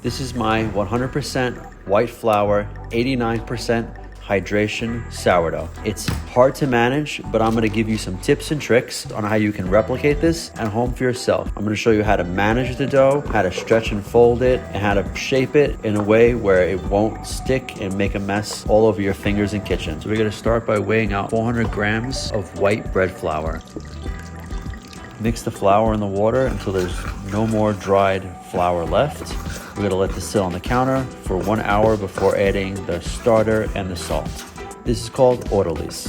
This is my 100% white flour, 89% hydration sourdough. It's hard to manage, but I'm gonna give you some tips and tricks on how you can replicate this at home for yourself. I'm gonna show you how to manage the dough, how to stretch and fold it, and how to shape it in a way where it won't stick and make a mess all over your fingers in kitchen. So we're gonna start by weighing out 400 grams of white bread flour. Mix the flour in the water until there's no more dried flour left. We're gonna let this sit on the counter for 1 hour before adding the starter and the salt. This is called autolyse.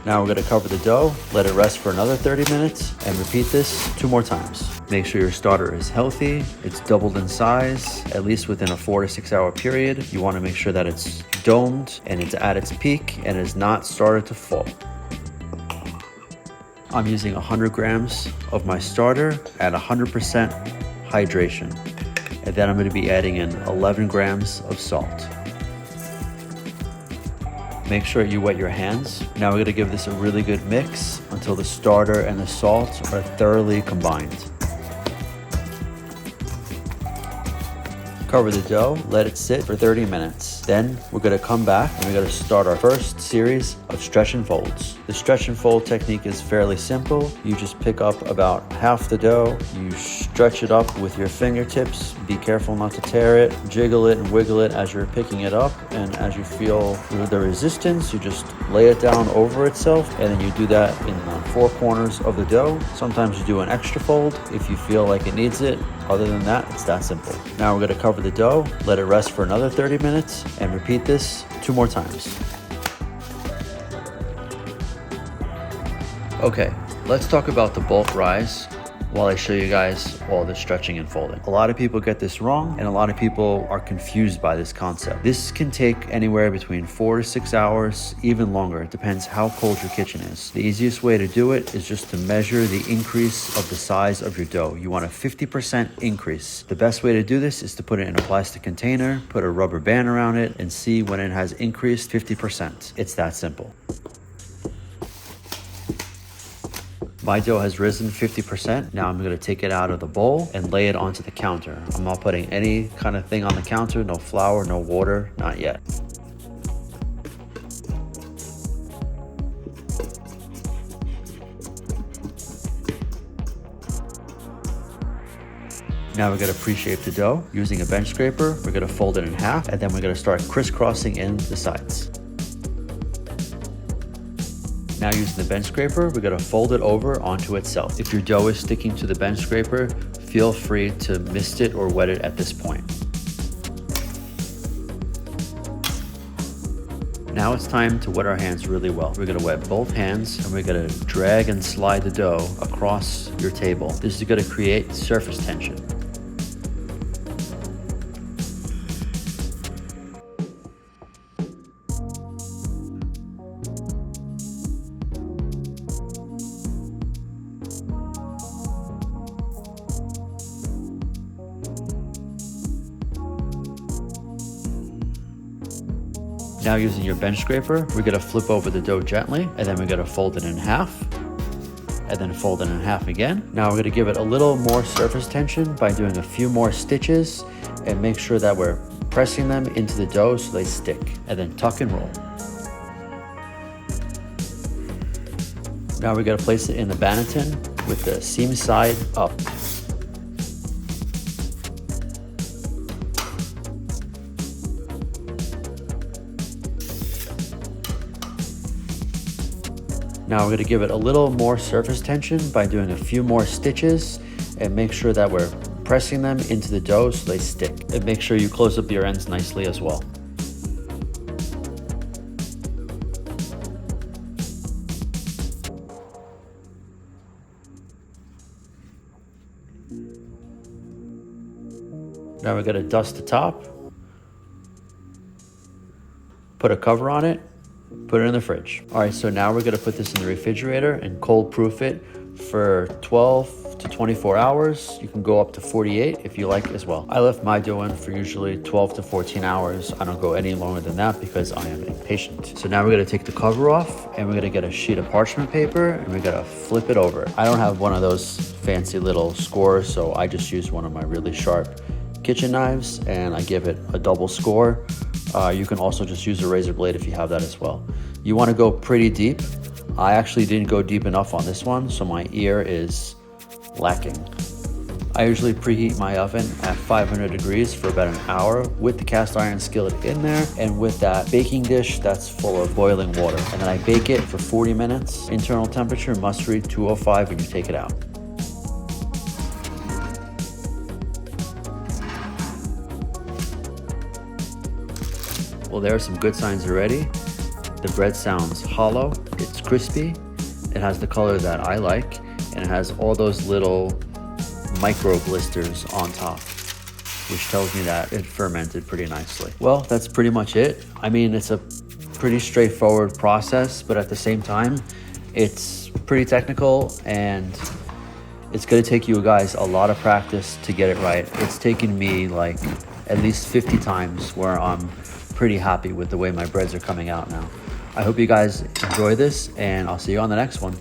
Now we're gonna cover the dough, let it rest for another 30 minutes, and repeat this 2 more times. Make sure your starter is healthy, it's doubled in size, at least within a 4 to 6 hour period. You wanna make sure that it's domed and it's at its peak and is not started to fall. I'm using 100 grams of my starter at 100% hydration. And then I'm gonna be adding in 11 grams of salt. Make sure you wet your hands. Now we're gonna give this a really good mix until the starter and the salt are thoroughly combined. Cover the dough, let it sit for 30 minutes. Then we're gonna come back and we're gonna start our first series of stretch and folds. The stretch and fold technique is fairly simple. You just pick up about half the dough, you stretch it up with your fingertips, be careful not to tear it, jiggle it and wiggle it as you're picking it up, and as you feel the resistance, you just lay it down over itself, and then you do that in the 4 corners of the dough. Sometimes you do an extra fold if you feel like it needs it. Other than that, it's that simple. Now we're gonna cover the dough, let it rest for another 30 minutes, and repeat this 2 more times. Okay, let's talk about the bulk rise while I show you guys all the stretching and folding. A lot of people get this wrong, and a lot of people are confused by this concept. This can take anywhere between 4 to 6 hours, even longer. It depends how cold your kitchen is. The easiest way to do it is just to measure the increase of the size of your dough. You want a 50% increase. The best way to do this is to put it in a plastic container, put a rubber band around it, and see when it has increased 50%. It's that simple. My dough has risen 50%. Now I'm gonna take it out of the bowl and lay it onto the counter. I'm not putting any kind of thing on the counter, no flour, no water, not yet. Now we're gonna pre-shape the dough. Using a bench scraper, we're gonna fold it in half, and then we're gonna start crisscrossing in the sides. Now using the bench scraper, we're gonna fold it over onto itself. If your dough is sticking to the bench scraper, feel free to mist it or wet it at this point. Now it's time to wet our hands really well. We're gonna wet both hands and we're gonna drag and slide the dough across your table. This is gonna create surface tension. Now using your bench scraper, we're gonna flip over the dough gently, and then we're gonna fold it in half, and then fold it in half again. Now we're gonna give it a little more surface tension by doing a few more stitches, and make sure that we're pressing them into the dough so they stick, and then tuck and roll. Now we're gonna place it in the banneton with the seam side up. Now we're gonna give it a little more surface tension by doing a few more stitches, and make sure that we're pressing them into the dough so they stick. And make sure you close up your ends nicely as well. Now we're gonna dust the top, put a cover on it, put it in the fridge. All right, so now we're gonna put this in the refrigerator and cold proof it for 12 to 24 hours. You can go up to 48 if you like as well. I left my dough in for usually 12 to 14 hours. I don't go any longer than that because I am impatient. So now we're gonna take the cover off and we're gonna get a sheet of parchment paper and we're gonna flip it over. I don't have one of those fancy little scores, so I just use one of my really sharp kitchen knives and I give it a double score. You can also just use a razor blade if you have that as well. You wanna go pretty deep. I actually didn't go deep enough on this one, so my ear is lacking. I usually preheat my oven at 500 degrees for about an hour with the cast iron skillet in there and with that baking dish that's full of boiling water. And then I bake it for 40 minutes. Internal temperature must read 205 when you take it out. Well, there are some good signs already. The bread sounds hollow, it's crispy, it has the color that I like, and it has all those little micro blisters on top, which tells me that it fermented pretty nicely. Well, that's pretty much it. I mean, it's a pretty straightforward process, but at the same time, it's pretty technical and it's gonna take you guys a lot of practice to get it right. It's taken me like at least 50 times where I'm pretty happy with the way my breads are coming out now. I hope you guys enjoy this and I'll see you on the next one.